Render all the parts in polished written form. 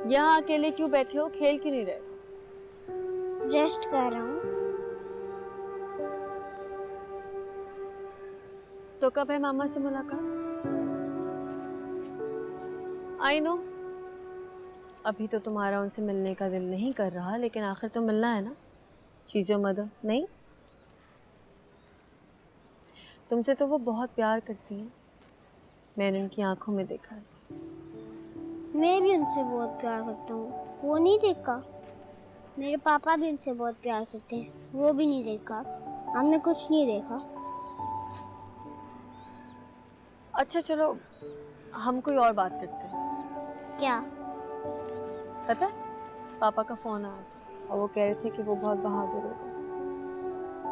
यहाँ अकेले क्यों बैठे हो? खेल क्यों नहीं रहे? रेस्ट कर रहा हूँ। तो कब है मामा से मुलाकात? आई नो अभी तो तुम्हारा उनसे मिलने का दिल नहीं कर रहा, लेकिन आखिर तो मिलना है ना। She's your mother. नहीं, तुमसे तो वो बहुत प्यार करती हैं, मैंने उनकी आंखों में देखा है। मैं भी उनसे बहुत प्यार करता हूँ, वो नहीं देखा। मेरे पापा भी उनसे बहुत प्यार करते हैं, वो भी नहीं देखा। हमने कुछ नहीं देखा। अच्छा चलो, हम कोई और बात करते हैं। क्या? पता है, पापा का फोन आया था और वो कह रहे थे कि वो बहुत बहादुर हो गए।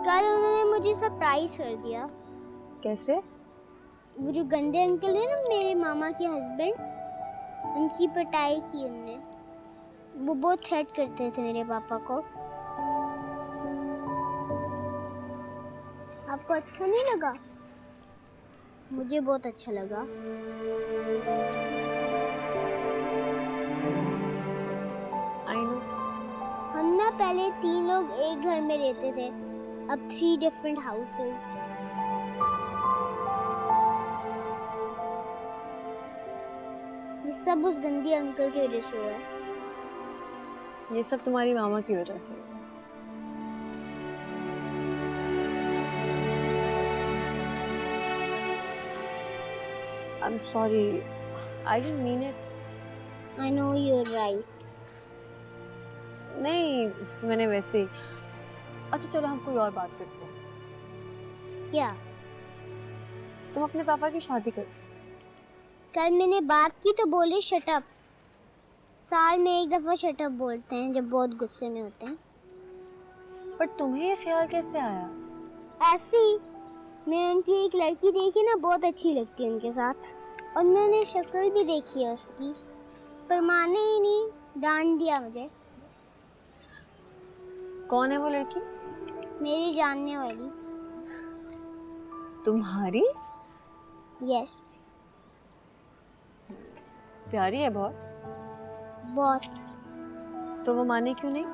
कल उन्होंने मुझे सरप्राइज कर दिया। कैसे? वो जो गंदे अंकल है ना, मेरे मामा के हस्बैंड, उनकी पिटाई की उनने। वो बहुत थ्रेट करते थे मेरे पापा को। आपको अच्छा नहीं लगा? मुझे बहुत अच्छा लगा। I know. हम ना पहले 3 लोग एक घर में रहते थे, अब 3 डिफरेंट हाउसेस। ये सब उस गंदी अंकल की वजह से हुआ है। ये सब तुम्हारी मामा की वजह से। I'm sorry, I didn't mean it. I know you're right. नहीं, तो मैंने वैसे ही। अच्छा चलो, हम कोई और बात करते हैं। क्या? तुम अपने पापा की शादी कर। कल मैंने बात की तो बोले शट अप। साल में एक दफा शट अप बोलते हैं जब बहुत गुस्से में होते हैं। पर तुम्हें ये ख्याल कैसे आया? ऐसे ही, मैं उनकी एक लड़की देखी ना, बहुत अच्छी लगती है उनके साथ, और मैंने शक्ल भी देखी है उसकी, पर माने ही नहीं, डांट दिया मुझे। कौन है वो लड़की? मेरी जानने वाली। तुम्हारी? यस। प्यारी है बहुत। बहुत। तो वो माने क्यों नहीं?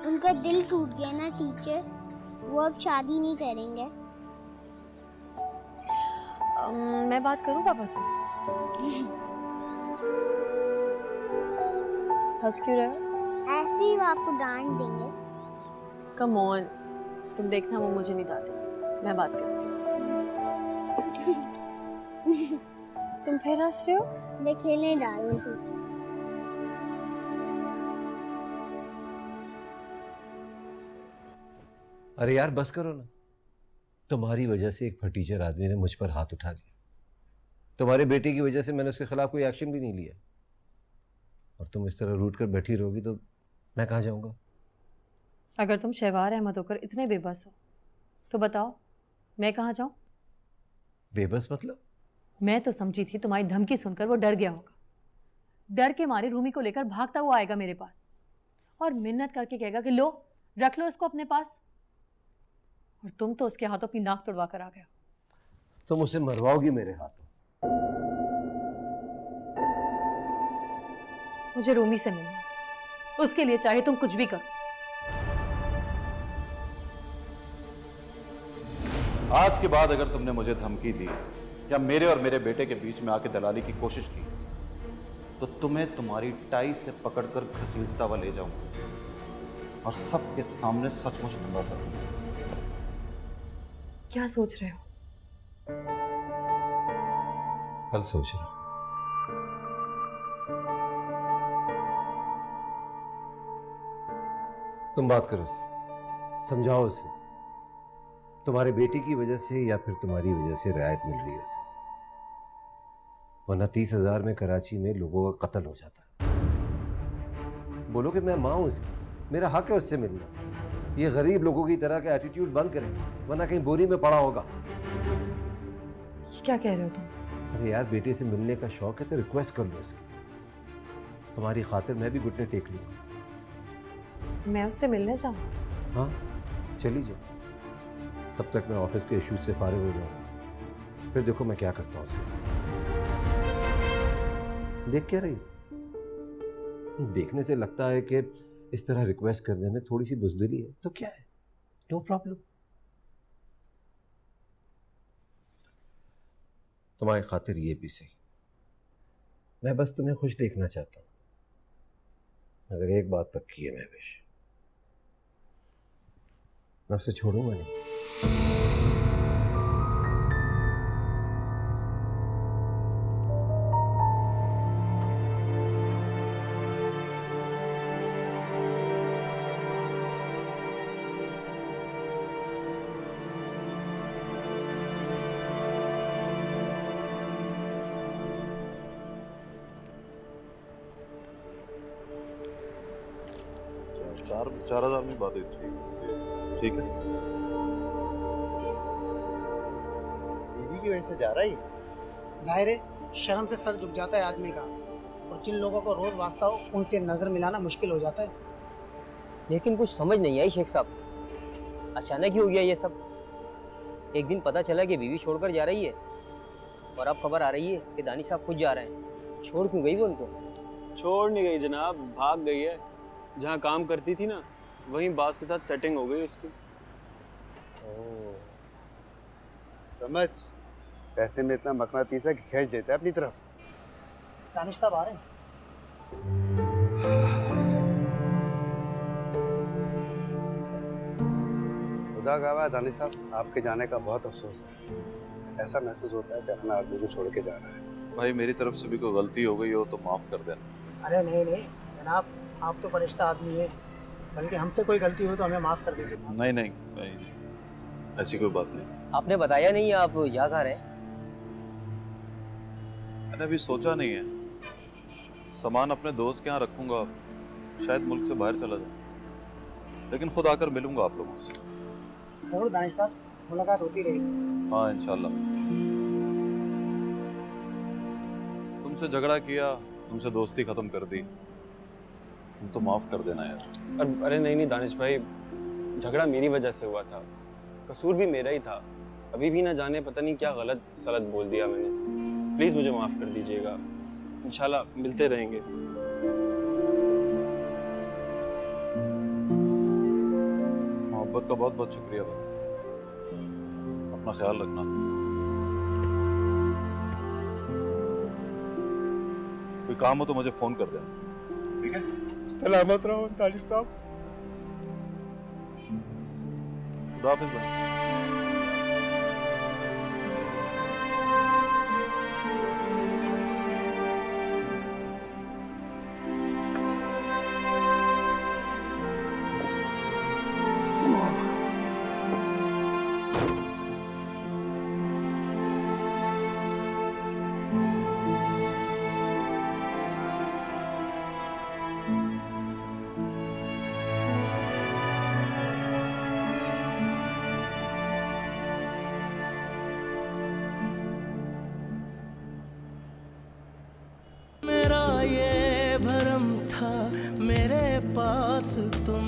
उनका दिल टूट गया ना टीचर, वो अब शादी नहीं करेंगे। मैं बात करूं पापा से? हंस क्यों रहे हो? ऐसे ही वो आपको डांट देंगे। कम ऑन, तुम देखना वो मुझे नहीं डांटेंगे। मैं बात करती हूँ। तुम फिर हंस रहे हो? मैं खेलने जा रही हूँ। अरे यार बस करो ना। तुम्हारी वजह से एक फटीचर आदमी ने मुझ पर हाथ उठा दिया। तुम्हारे बेटे की वजह से मैंने उसके खिलाफ कोई एक्शन भी नहीं लिया, और तुम इस तरह रूठ कर बैठी रहोगी तो मैं कहाँ जाऊंगा? अगर तुम शहवार अहमद होकर इतने बेबस हो तो बताओ मैं कहाँ जाऊं? बेबस मतलब? मैं तो समझी थी तुम्हारी धमकी सुनकर वो डर गया होगा। डर के मारे रूमी को लेकर भागता हुआ आएगा मेरे पास और मिन्नत करके कहेगा कि लो रख लो इसको अपने पास, और तुम तो उसके हाथों अपनी नाक तुड़वा कर आ गए हो। तुम उसे मरवाओगी मेरे हाथों। मुझे रूमी से मिलना है, उसके लिए चाहे तुम कुछ भी करो। आज के बाद अगर तुमने मुझे धमकी दी या मेरे और मेरे बेटे के बीच में आके दलाली की कोशिश की तो तुम्हें तुम्हारी टाई से पकड़कर घसीटता हुआ ले जाऊंगा और सबके सामने सचमुच हमला करूंगा। क्या सोच रहे हो? कल सोच रहा हूं। तुम बात करो उससे, समझाओ उसे तुम्हारे बेटे की वजह से या फिर तुम्हारी वजह से रियायत मिल रही है उसे, वरना 30,000 में कराची में लोगों का कत्ल हो जाता है। बोलो कि मैं मां हूं उसकी, मेरा हक है उससे मिलना। ये गरीब लोगों की तरह का एटीट्यूड बंद करें, वरना कहीं बोरी में पड़ा होगा। क्या कह रहे हो तुम? अरे यार, बेटे से मिलने का शौक है तो रिक्वेस्ट कर लो उसकी। तुम्हारी खातिर मैं भी घुटने टेक लूंगा। मैं उससे मिलने जाऊं? हाँ चली जाओ, तब तक मैं ऑफिस के इश्यूज से फारिग हो जाऊंगा, फिर देखो मैं क्या करता हूँ उसके साथ। देख क्या रही? देखने से लगता है कि इस तरह रिक्वेस्ट करने में थोड़ी सी बुज़दिली है, तो क्या है, नो प्रॉब्लम। तुम्हारी खातिर ये भी सही, मैं बस तुम्हें खुश देखना चाहता हूँ। मगर एक बात पक्की है महविश, मैं उसे छोड़ूंगा नहीं। चार 4,000 में बात है, ठीक है। बीवी की वजह से जा रहा है। जाहिर है शर्म से सर झुक जाता है आदमी का, और जिन लोगों को रोज वास्ता हो उनसे नजर मिलाना मुश्किल हो जाता है। लेकिन कुछ समझ नहीं आई शेख साहब, अचानक ही हो गया ये सब। एक दिन पता चला कि बीवी छोड़कर जा रही है, और अब खबर आ रही है कि दानिश साहब खुद जा रहे हैं। छोड़ क्यों गई वो उनको? छोड़ नहीं गई जनाब, भाग गई है। जहाँ काम करती थी ना, वहीं बास के साथ सेटिंग हो गई उसकी। समझ, पैसे में इतना मकनातीस है कि खींच देता है अपनी तरफ। दानिश साहब आ रहे हैं। खुदा गवाह दानिश साहब, आपके जाने का बहुत अफसोस है। ऐसा महसूस होता है कि अपना आदमी को छोड़ के जा रहा है। भाई मेरी तरफ से भी कोई गलती हो गई हो तो माफ कर देना। अरे नहीं नहीं जनाब, आप तो फरिश्ता आदमी है, बल्कि हमसे कोई गलती हो तो हमें माफ कर दीजिए। नहीं नहीं भाई, ऐसी कोई बात नहीं। आपने बताया नहीं आप जा कहाँ रहे? मैंने अभी सोचा नहीं है। सामान अपने दोस्त के यहाँ रखूंगा, शायद मुल्क से बाहर चला जाऊँ, लेकिन खुद आकर मिलूंगा आप लोगों से। जरूर दानिश साहब, मुलाकात होती रहेगी। हाँ इंशाल्लाह। तुमसे झगड़ा किया, तुमसे दोस्ती खत्म कर दी, तुम तो माफ कर देना यार। अरे नहीं नहीं दानिश भाई, झगड़ा मेरी वजह से हुआ था, कसूर भी मेरा ही था। अभी भी ना जाने पता नहीं क्या गलत सलत बोल दिया मैंने। प्लीज़ मुझे माफ़ कर दीजिएगा, इंशाल्लाह मिलते रहेंगे। मोहब्बत का बहुत बहुत शुक्रिया भाई, अपना ख्याल रखना। कोई काम हो तो मुझे फोन कर देना, ठीक है? सलामत रहो दानिश साहब। खुदा हाफिज़ भाई। मेरा ये भरम था, मेरे पास तुम